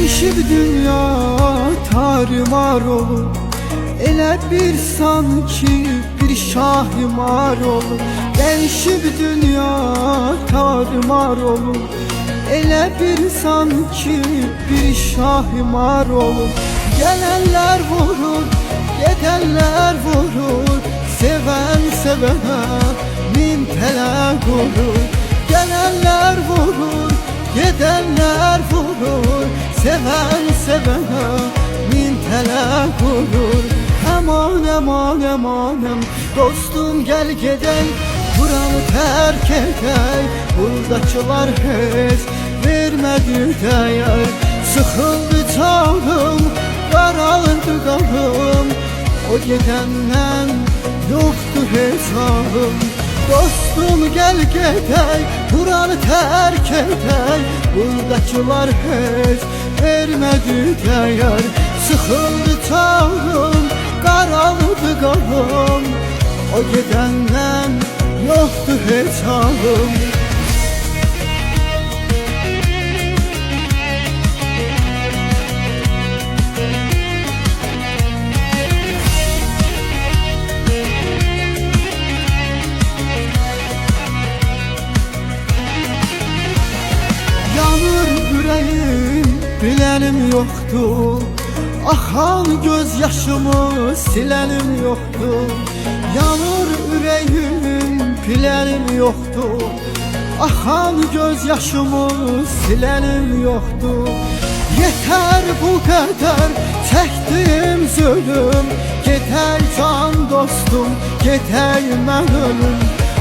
Değişib dünya tarımar olur, elə bir sanki bir şahimar olur. Değişib dünya tarımar olur, elə bir sanki bir şahimar olur. Gelenler vurur, gidenler vurur, seven sevene min tele vurur. Gelenler vurur, gidenler vurur, seven sevene min tele vurur. Aman aman aman aman, dostum gel gedey, buranı terk edey. Buradakılar heç vermedi değer. Sıkıldı canım, qaraldı qalım, o gedəndən yoxdur hesabım. Dostum gel gedey, buranı terk edey. Buradakılar heç vermedi değer. Sıkıldı canım, qaraldı qalım, o gedəndən yoxdur hesabım. Yanır yüreğim, bilenim yoktu. Akan gözyaşımı silenim yoktu. Yanır yüreğim, bilenim yoktu. Akan gözyaşımı silenim yoktu. Yeter bu kadar çektiğim zulüm, yeter can dostum, yeter mən ölüm.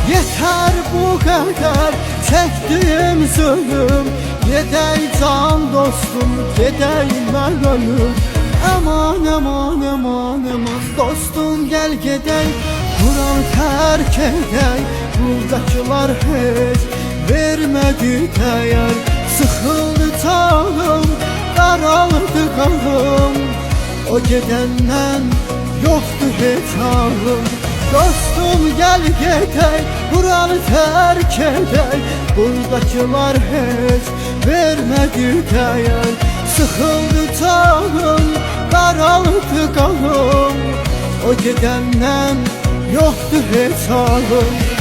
Yeter bu kadar çektiğim zulüm, yeter can dostum, yeter mən ölüm. Aman aman aman aman, dostum gel gedey, buranı terk edey. Buradakılar heç vermedi değer. Sıkıldı canım, qaraldı qalım, o gedəndən yoxdur hesabım. Dostum gel gedey, buranı terk edey. Buradakılar heç vermedi değer. Sıkıldı canım, qaraldı qalım, o gedəndən yoxdur hesabım.